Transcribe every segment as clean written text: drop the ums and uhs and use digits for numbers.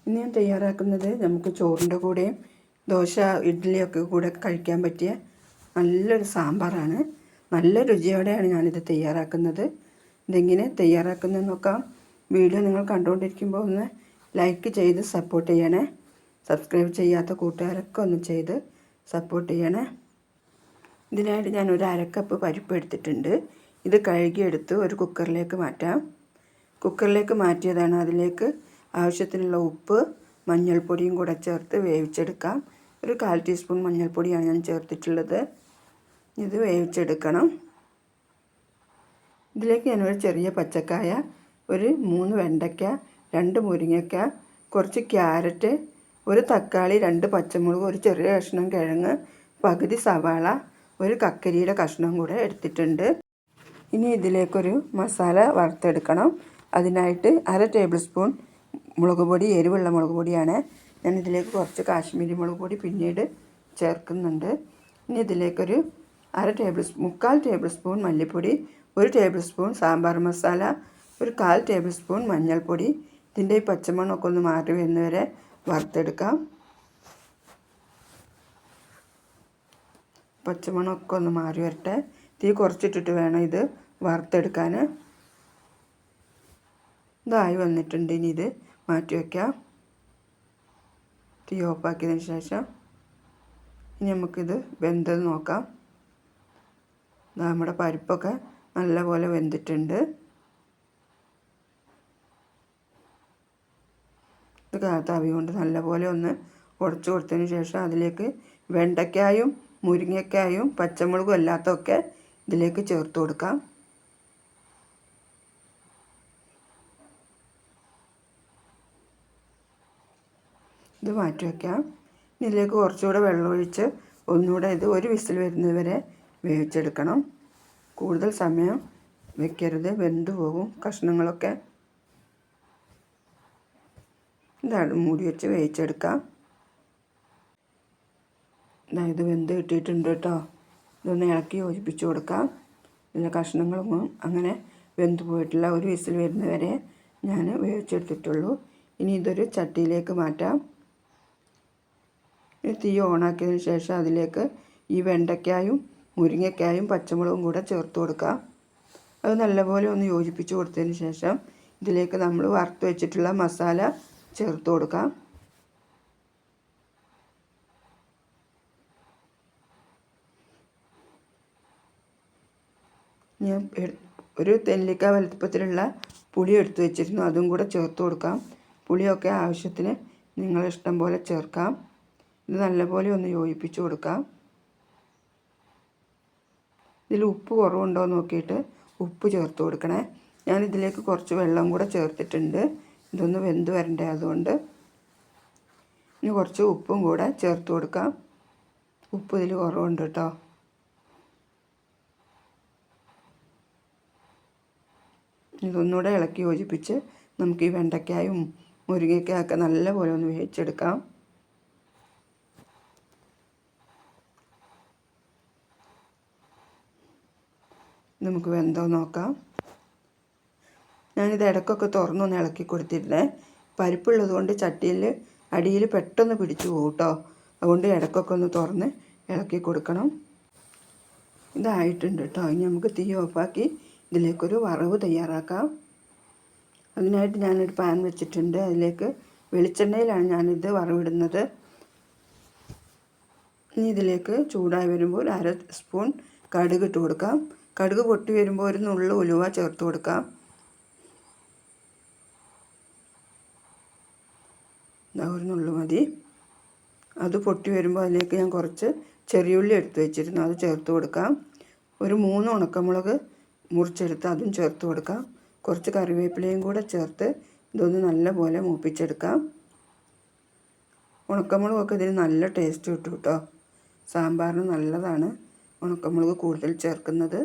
ഇന്ന് ഞാൻ തയ്യാറാക്കുന്നത് നമുക്ക് ചോറിൻ്റെ കൂടെയും ദോശ ഇഡ്ഡലിയൊക്കെ കൂടെ കഴിക്കാൻ പറ്റിയ നല്ലൊരു സാമ്പാറാണ്. നല്ല രുചിയോടെയാണ് ഞാനിത് തയ്യാറാക്കുന്നത്. ഇതെങ്ങനെ തയ്യാറാക്കുന്നത് നോക്കാം. വീഡിയോ നിങ്ങൾ കണ്ടുകൊണ്ടിരിക്കുമ്പോൾ ഒന്ന് ലൈക്ക് ചെയ്ത് സപ്പോർട്ട് ചെയ്യണേ. സബ്സ്ക്രൈബ് ചെയ്യാത്ത കൂട്ടുകാരൊക്കെ ഒന്ന് ചെയ്ത് സപ്പോർട്ട് ചെയ്യണേ. ഇതിനായിട്ട് ഞാൻ ഒരു അരക്കപ്പ് പരിപ്പ് എടുത്തിട്ടുണ്ട്. ഇത് കഴുകിയെടുത്ത് ഒരു കുക്കറിലേക്ക് മാറ്റാം. കുക്കറിലേക്ക് മാറ്റിയതാണ്. അതിലേക്ക് ആവശ്യത്തിനുള്ള ഉപ്പ്, മഞ്ഞൾപ്പൊടിയും കൂടെ ചേർത്ത് വേവിച്ചെടുക്കാം. ഒരു 1/4 ടീസ്പൂൺ മഞ്ഞൾപ്പൊടിയാണ് ഞാൻ ചേർത്തിട്ടുള്ളത്. ഇത് വേവിച്ചെടുക്കണം. ഇതിലേക്ക് ഞാനൊരു ചെറിയ പച്ചക്കായ, ഒരു 3 വെണ്ടയ്ക്ക, 2 മുരിങ്ങയ്ക്ക, കുറച്ച് ക്യാരറ്റ്, ഒരു തക്കാളി, 2 പച്ചമുളക്, ഒരു ചെറിയ കഷ്ണം കിഴങ്ങ്, പകുതി സവാള, ഒരു കക്കരിയുടെ കഷ്ണം കൂടെ എടുത്തിട്ടുണ്ട്. ഇനി ഇതിലേക്കൊരു മസാല വറുത്തെടുക്കണം. അതിനായിട്ട് 1/2 ടേബിൾ സ്പൂൺ മുളക് പൊടി, എരിവുള്ള മുളക് പൊടിയാണ്. ഞാൻ ഇതിലേക്ക് കുറച്ച് കാശ്മീരി മുളക് പൊടി പിന്നീട് ചേർക്കുന്നുണ്ട്. ഇനി ഇതിലേക്കൊരു 3/4 ടേബിൾ സ്പൂൺ മല്ലിപ്പൊടി, 1 ടേബിൾ സ്പൂൺ സാമ്പാർ മസാല, ഒരു 1/4 ടേബിൾ സ്പൂൺ മഞ്ഞൾപ്പൊടി. ഇതിൻ്റെ ഈ പച്ചമണമൊക്കെ ഒന്ന് മാറി വരുന്നവരെ വറുത്തെടുക്കാം. പച്ചമണമൊക്കെ ഒന്ന് മാറി വരട്ടെ. തീ കുറച്ചിട്ടിട്ട് വേണം ഇത് വറുത്തെടുക്കാൻ. ഇതായി വന്നിട്ടുണ്ട്. ഇനി ഇത് മാറ്റി വയ്ക്കാം. തീ ഓഫാക്കിയതിന് ശേഷം ഇനി നമുക്കിത് വെന്തത് നോക്കാം. നമ്മുടെ പരിപ്പൊക്കെ നല്ലപോലെ വെന്തിട്ടുണ്ട്. ഇത് തവി കൊണ്ട് നല്ലപോലെ ഒന്ന് ഉടച്ചു കൊടുത്തതിന് ശേഷം അതിലേക്ക് വെണ്ടയ്ക്കായും മുരിങ്ങയ്ക്കായും പച്ചമുളകും അല്ലാത്തതൊക്കെ ഇതിലേക്ക് ചേർത്ത് കൊടുക്കാം. ഇത് മാറ്റി വയ്ക്കാം. ഇതിലേക്ക് കുറച്ചുകൂടെ വെള്ളമൊഴിച്ച് ഒന്നുകൂടെ ഇത് ഒരു വിസിൽ വരുന്നവരെ വേവിച്ചെടുക്കണം. കൂടുതൽ സമയം വെക്കരുത്, വെന്തു പോകും കഷ്ണങ്ങളൊക്കെ. ഇതാണ് മൂടി വെച്ച് വേവിച്ചെടുക്കാം. ഇത് വെന്ത് കിട്ടിയിട്ടുണ്ട് കേട്ടോ. ഇതൊന്ന് ഇളക്കി യോജിപ്പിച്ച് കൊടുക്കാം. ഇതിലെ കഷ്ണങ്ങളൊന്നും അങ്ങനെ വെന്ത് പോയിട്ടില്ല. ഒരു വിസിൽ വരുന്നവരെ ഞാൻ വേവിച്ചെടുത്തിട്ടുള്ളൂ. ഇനി ഇതൊരു ചട്ടിയിലേക്ക് മാറ്റാം. തീ ഓണാക്കിയതിന് ശേഷം അതിലേക്ക് ഈ വെണ്ടയ്ക്കായും മുരിങ്ങയ്ക്കായും പച്ചമുളകും കൂടെ ചേർത്ത് കൊടുക്കാം. അത് നല്ലപോലെ ഒന്ന് യോജിപ്പിച്ച് കൊടുത്തതിന് ശേഷം ഇതിലേക്ക് നമ്മൾ വറുത്ത് വെച്ചിട്ടുള്ള മസാല ചേർത്ത് കൊടുക്കാം. ഞാൻ ഒരു നെല്ലിക്ക വലുപ്പത്തിലുള്ള പുളി എടുത്ത് വെച്ചിരുന്നു. അതും കൂടെ ചേർത്ത് കൊടുക്കാം. പുളിയൊക്കെ ആവശ്യത്തിന് നിങ്ങളുടെ ഇഷ്ടം പോലെ ചേർക്കാം. ഇത് നല്ലപോലെ ഒന്ന് യോജിപ്പിച്ച് കൊടുക്കാം. ഇതിൽ ഉപ്പ് കുറവുണ്ടോ എന്ന് നോക്കിയിട്ട് ഉപ്പ് ചേർത്ത് കൊടുക്കണേ. ഞാനിതിലേക്ക് കുറച്ച് വെള്ളം കൂടെ ചേർത്തിട്ടുണ്ട്. ഇതൊന്ന് വെന്ത് വരണ്ടേ, അതുകൊണ്ട് ഇനി കുറച്ച് ഉപ്പും കൂടെ ചേർത്ത് കൊടുക്കാം. ഉപ്പ് ഇതിൽ കുറവുണ്ട് കേട്ടോ. ഇതൊന്നുകൂടെ ഇളക്കി യോജിപ്പിച്ച് നമുക്ക് ഈ വെണ്ടയ്ക്കായും മുരിങ്ങയ്ക്കായൊക്കെ നല്ലപോലെ ഒന്ന് വേവിച്ചെടുക്കാം. നമുക്ക് വെന്തോ നോക്കാം. ഞാനിത് ഇടയ്ക്കൊക്കെ തുറന്നൊന്ന് ഇളക്കി കൊടുത്തിരുന്നേ. പരിപ്പുള്ളത് കൊണ്ട് ചട്ടിയിൽ അടിയിൽ പെട്ടെന്ന് പിടിച്ചു പോകും കേട്ടോ. അതുകൊണ്ട് ഇടയ്ക്കൊക്കെ ഒന്ന് തുറന്ന് ഇളക്കി കൊടുക്കണം. ഇതായിട്ടുണ്ട് കേട്ടോ. ഇനി നമുക്ക് തീ ഓഫാക്കി ഇതിലേക്കൊരു വറവ് തയ്യാറാക്കാം. അതിനായിട്ട് ഞാനൊരു പാൻ വെച്ചിട്ടുണ്ട്. അതിലേക്ക് വെളിച്ചെണ്ണയിലാണ് ഞാനിത് വറവിടുന്നത്. ഇനി ഇതിലേക്ക് ചൂടായി വരുമ്പോൾ 1/2 സ്പൂൺ കടുക് ഇട്ട് കൊടുക്കാം. കടുക് പൊട്ടി വരുമ്പോൾ ഒരു നുള്ളു ഉലുവ ചേർത്ത് കൊടുക്കാം. ഒരു നുള്ളു മതി. അത് പൊട്ടി വരുമ്പോൾ അതിലേക്ക് ഞാൻ കുറച്ച് ചെറിയുള്ളി എടുത്ത് വെച്ചിരുന്നു. അത് ചേർത്ത് കൊടുക്കാം. ഒരു 3 ഉണക്കമുളക് മുറിച്ചെടുത്ത് അതും ചേർത്ത് കൊടുക്കാം. കുറച്ച് കറിവേപ്പിലയും കൂടെ ചേർത്ത് ഇതൊന്ന് നല്ലപോലെ മൂപ്പിച്ചെടുക്കാം. ഉണക്കമുളകൊക്കെ ഇതിന് നല്ല ടേസ്റ്റ് കിട്ടും കേട്ടോ. സാമ്പാറിന് നല്ലതാണ് ഉണക്കമുളക് കൂടുതൽ ചേർക്കുന്നത്.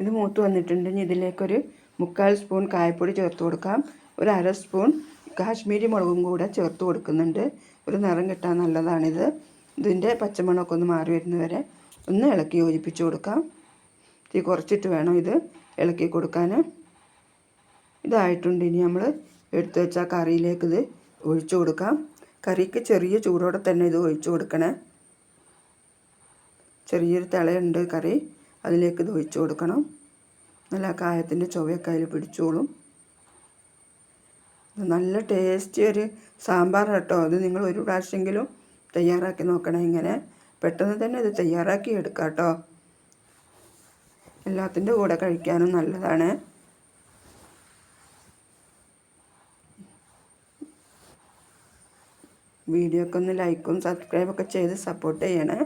ഇത് മൂത്ത് വന്നിട്ടുണ്ട്. ഇനി ഇതിലേക്കൊരു 3/4 സ്പൂൺ കായപ്പൊടി ചേർത്ത് കൊടുക്കാം. ഒരു 1/2 സ്പൂൺ കാശ്മീരി മുളകും കൂടെ ചേർത്ത് കൊടുക്കുന്നുണ്ട്. ഒരു നിറം കിട്ടാൻ നല്ലതാണിത്. ഇതിൻ്റെ പച്ചമണമൊക്കെ ഒന്ന് മാറി വരുന്നവരെ ഒന്ന് ഇളക്കി യോജിപ്പിച്ച് കൊടുക്കാം. തീ കുറച്ചിട്ട് വേണം ഇത് ഇളക്കി കൊടുക്കാൻ. ഇതായിട്ടുണ്ട്. ഇനി നമ്മൾ എടുത്തു വെച്ച കറിയിലേക്ക് ഇത് ഒഴിച്ചു കൊടുക്കാം. കറിക്ക് ചെറിയ ചൂടോടെ തന്നെ ഇത് ഒഴിച്ചു കൊടുക്കണേ. ചെറിയൊരു തിളയുണ്ട് കറി, അതിലേക്ക് ഇത് ഒഴിച്ചു കൊടുക്കണം. നല്ല കായത്തിൻ്റെ ചുവയൊക്കെ അതിൽ പിടിച്ചോളും. നല്ല ടേസ്റ്റി ഒരു സാമ്പാർ കേട്ടോ. അത് നിങ്ങൾ ഒരു പ്രാവശ്യമെങ്കിലും തയ്യാറാക്കി നോക്കണം. ഇങ്ങനെ പെട്ടെന്ന് തന്നെ ഇത് തയ്യാറാക്കി എടുക്കാം കേട്ടോ. എല്ലാത്തിൻ്റെ കൂടെ കഴിക്കാനും നല്ലതാണ്. വീഡിയോക്ക് ഒന്ന് ലൈക്കും സബ്സ്ക്രൈബൊക്കെ ചെയ്ത് സപ്പോർട്ട് ചെയ്യണേ.